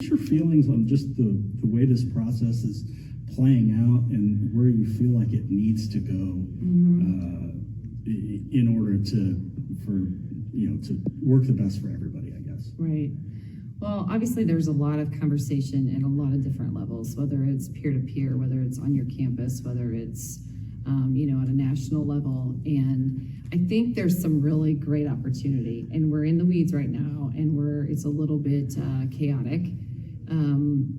What's your feelings on just the way this process is playing out and where you feel like it needs to go in order to work the best for everybody, I guess? Right. Well, obviously there's a lot of conversation at a lot of different levels, whether it's peer-to-peer, whether it's on your campus, whether it's at a national level. And I think there's some really great opportunity, and we're in the weeds right now, and it's a little bit chaotic.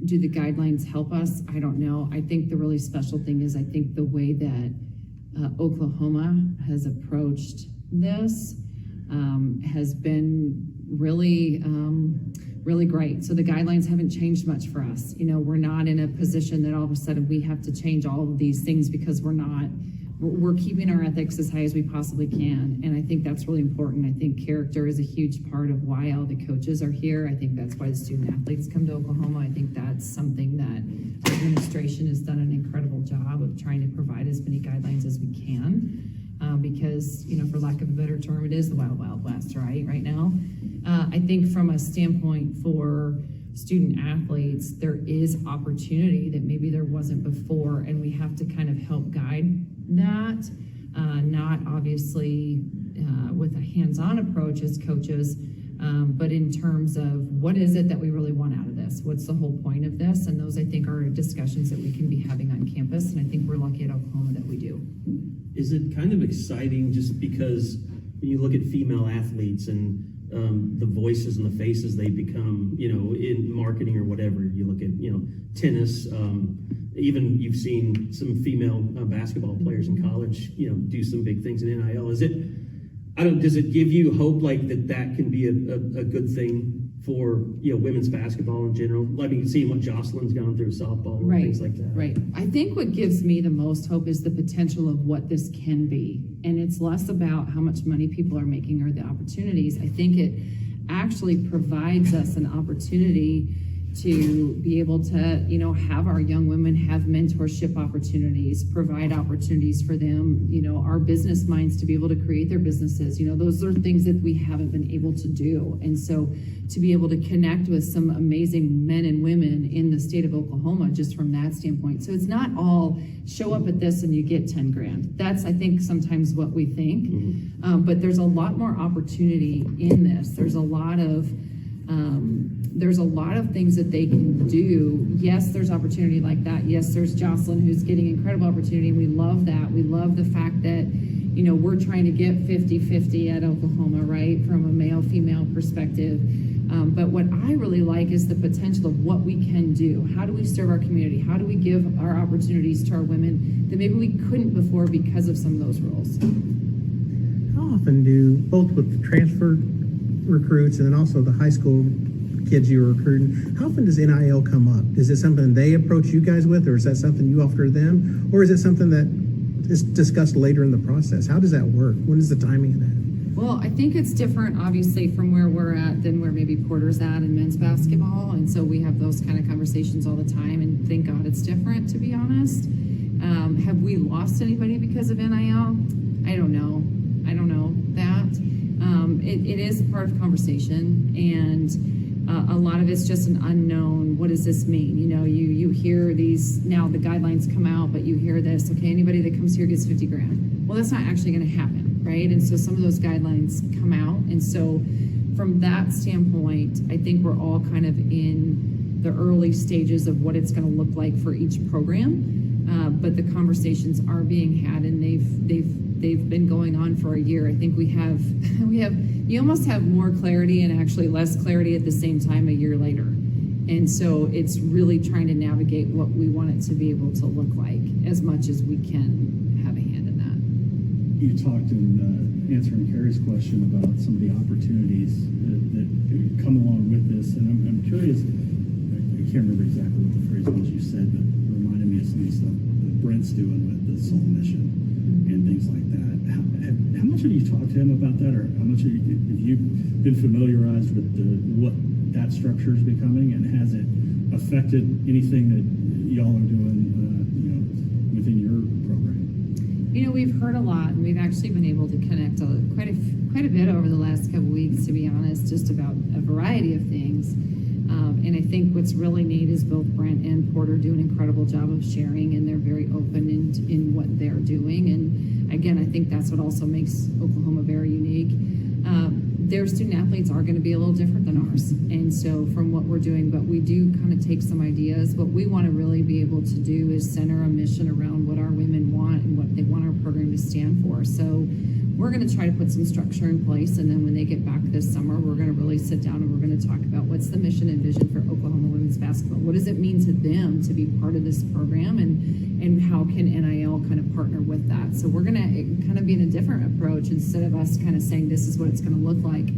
Do the guidelines help us? I don't know. I think the really special thing is I think the way that Oklahoma has approached this has been really great. So the guidelines haven't changed much for us. We're not in a position that all of a sudden we have to change all of these things because we're keeping our ethics as high as we possibly can. And I think that's really important. I think character is a huge part of why all the coaches are here. I think that's why the student athletes come to Oklahoma. I think that's something that the administration has done an incredible job of trying to provide as many guidelines as we can. Because, for lack of a better term, it is the wild, wild west, right now. I think from a standpoint for student athletes, there is opportunity that maybe there wasn't before, and we have to kind of help guide that, not obviously with a hands-on approach as coaches, but in terms of what is it that we really want out of this? What's the whole point of this? And those, I think, are discussions that we can be having on campus, and I think we're lucky at Oklahoma that we do. Is it kind of exciting just because when you look at female athletes and the voices and the faces they become, in marketing or whatever, you look at, tennis, even you've seen some female basketball players in college, do some big things in NIL. Does it give you hope like that can be a good thing for, women's basketball in general? I mean, seeing what Jocelyn's gone through softball and things like that. Right. I think what gives me the most hope is the potential of what this can be. And it's less about how much money people are making or the opportunities. I think it actually provides us an opportunity to be able to, have our young women have mentorship opportunities, provide opportunities for them, our business minds to be able to create their businesses. Those are things that we haven't been able to do. And so to be able to connect with some amazing men and women in the state of Oklahoma, just from that standpoint. So it's not all show up at this and you get 10 grand. That's, I think, sometimes what we think. Mm-hmm. But there's a lot more opportunity in this. There's a lot of things that they can do. Yes, there's opportunity like that. Yes, there's Jocelyn who's getting incredible opportunity. We love that. We love the fact that, we're trying to get 50-50 at Oklahoma, right? From a male-female perspective. But what I really like is the potential of what we can do. How do we serve our community? How do we give our opportunities to our women that maybe we couldn't before because of some of those rules? How often do, both with transfer recruits and then also the high school kids you're recruiting, how often does NIL come up? Is it something they approach you guys with, or is that something you offer them, or is it something that is discussed later in the process? How does that work? When is the timing of that? Well, I think it's different, obviously, from where we're at than where maybe Porter's at in men's basketball, and so we have those kind of conversations all the time, and thank God it's different, to be honest. Have we lost anybody because of NIL? I don't know that. It is part of conversation, and a lot of it's just an unknown. What does this mean? You hear these, now the guidelines come out, but you hear this, okay, anybody that comes here gets 50 grand. Well, that's not actually going to happen, right? And so some of those guidelines come out. And so from that standpoint, I think we're all kind of in the early stages of what it's going to look like for each program. But the conversations are being had, and they've been going on for a year. I think you almost have more clarity and actually less clarity at the same time a year later. And so it's really trying to navigate what we want it to be able to look like as much as we can have a hand in that. You talked in answering Carrie's question about some of the opportunities that come along with this, and I'm curious, I can't remember exactly what the phrase was you said, but it reminded me of some of the stuff that Brent's doing with the Soul Mission and things like that. How much have you talked to him about that, or how much have you been familiarized with what that structure is becoming, and has it affected anything that y'all are doing, within your program? We've heard a lot, and we've actually been able to connect quite a bit over the last couple weeks, to be honest, just about a variety of things. And I think what's really neat is both Brent and Porter do an incredible job of sharing, and they're very open in what they're doing. And again, I think that's what also makes Oklahoma very unique. Their student athletes are going to be a little different than ours. And so from what we're doing, but we do kind of take some ideas. What we want to really be able to do is center a mission around what our women want and what they want our program to stand for. So we're going to try to put some structure in place, and then when they get back this summer, we're going to really sit down and we're going to talk about what's the mission and vision for Oklahoma women's basketball. What does it mean to them to be part of this program, and how can NIL kind of partner with that? So we're going to kind of be in a different approach. Instead of us kind of saying this is what it's going to look like,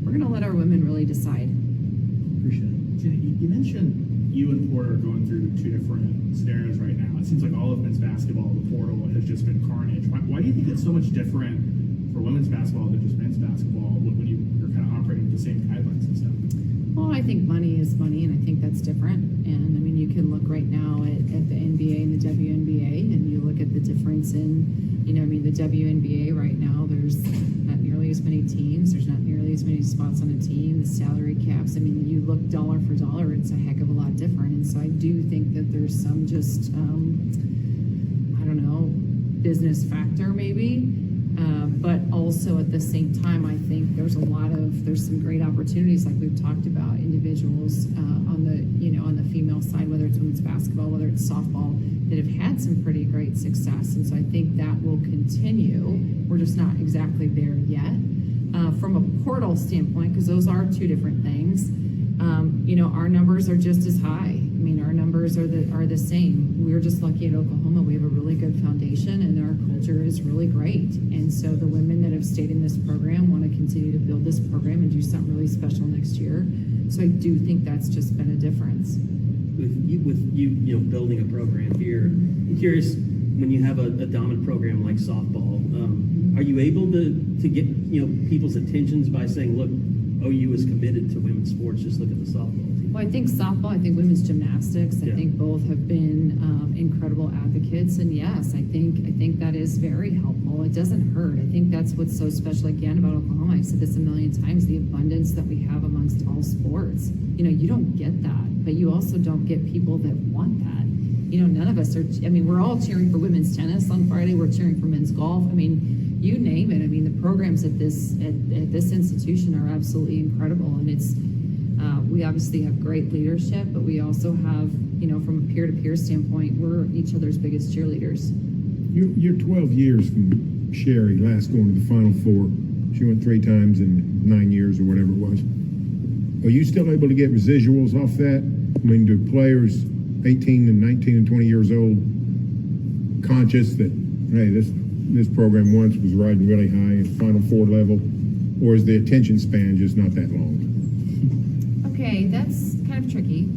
we're going to let our women really decide. Appreciate it. Jennie, you mentioned you and Porter are going through two different scenarios right now. It seems like all of men's basketball, the portal has just been carnage. Why do you think it's so much different for women's basketball than just men's basketball when you're kind of operating with the same guidelines and stuff? Well, I think money is money, and I think that's different. And I mean, you can look right now at the NBA and the WNBA, and you look at the difference in, I mean, the WNBA right now, there's not nearly as many teams, there's not nearly as many spots on a team, the salary caps, I mean, you look dollar for dollar, it's a heck of a lot different. And so I do think that there's some just, I don't know, business factor maybe. But also at the same time, I think there's some great opportunities, like we've talked about, individuals on the female side, whether it's women's basketball, whether it's softball, that have had some pretty great success. And so I think that will continue. We're just not exactly there yet. From a portal standpoint, because those are two different things, our numbers are just as high. I mean, our numbers are the same. We're just lucky at Oklahoma. We have a really good foundation, and our culture is really great. And so the women that have stayed in this program want to continue to build this program and do something really special next year. So I do think that's just been a difference. With you building a program here, I'm curious, when you have a dominant program like softball, are you able to get people's attentions by saying, look, OU is committed to women's sports, just look at the softball team? Well, I think softball, I think women's gymnastics, I think both have been incredible advocates. And yes, I think that is very helpful. It doesn't hurt. I think that's what's so special again about Oklahoma. I've said this a million times, the abundance that we have amongst all sports. You don't get that, but you also don't get people that want that. None of us are, we're all cheering for women's tennis on Friday. We're cheering for men's golf. You name it. The programs at this institution are absolutely incredible, and it's we obviously have great leadership, but we also have, from a peer-to-peer standpoint, we're each other's biggest cheerleaders. You're 12 years from Sherry last going to the Final Four. She went 3 times in 9 years or whatever it was. Are you still able to get residuals off that? Do players 18 and 19 and 20 years old conscious that, hey, this program once was riding really high at Final Four level, or is the attention span just not that long? Okay, that's kind of tricky.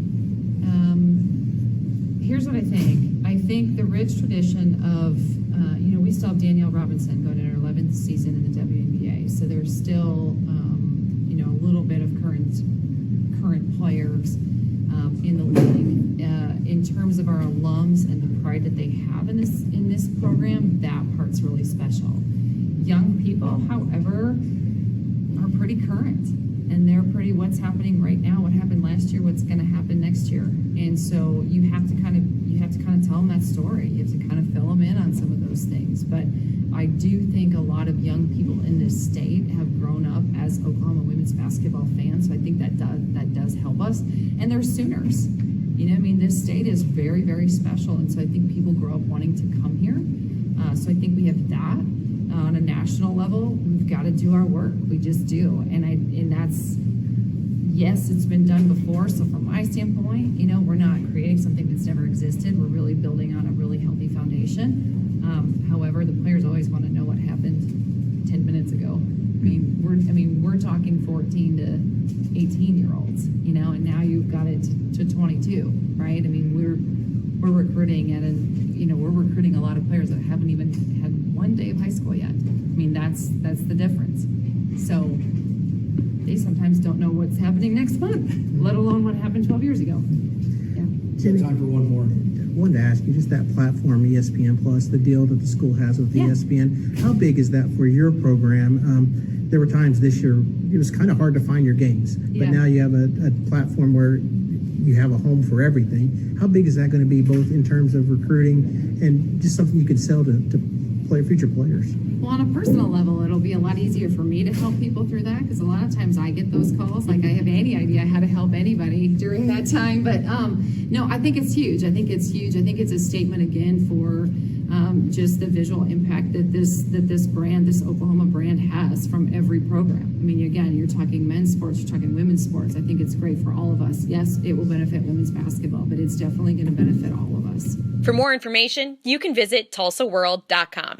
Here's what I think. I think the rich tradition of, we still have Danielle Robinson going in her 11th season in the WNBA, so there's still, a little bit of current players in the league. In terms of our alums and the pride that they have in this program, that part's really special. Young people, however, are pretty current, and they're pretty what's happening right now, what happened last year, what's going to happen next year. And so you have to kind of tell them that story. You have to kind of fill them in on some of those things. But I do think a lot of young people in this state have grown up as Oklahoma women's basketball fans. So I think that does help us. And they're Sooners. This state is very, very special. And so I think people grow up wanting to come here. So I think we have that. On a national level, we've got to do our work. We just do. And that's, yes, it's been done before. So from my standpoint, we're not creating something that's never existed. We're really building on a really healthy foundation. However, the players always want to know what happened 10 minutes ago. We're talking 14 to 18-year-olds, and now you've got it to 22, right? We're recruiting we're recruiting a lot of players that haven't even had one day of high school yet. That's the difference. So they sometimes don't know what's happening next month, let alone what happened 12 years ago. Yeah. Jennie, Time for one more. I wanted to ask you, just that platform, ESPN Plus, the deal that the school has with Yeah. ESPN, how big is that for your program? There were times this year, it was kind of hard to find your games, but Yeah. now you have a platform where you have a home for everything. How big is that going to be, both in terms of recruiting and just something you could sell to future players? Well, on a personal level, it'll be a lot easier for me to help people through that, because a lot of times I get those calls, like I have any idea how to help anybody during that time. But no, I think it's huge. I think it's huge. I think it's a statement again for just the visual impact that this brand, this Oklahoma brand, has from every program. I mean, again, you're talking men's sports, you're talking women's sports. I think it's great for all of us. Yes, it will benefit women's basketball, but it's definitely going to benefit all of us. For more information, you can visit TulsaWorld.com.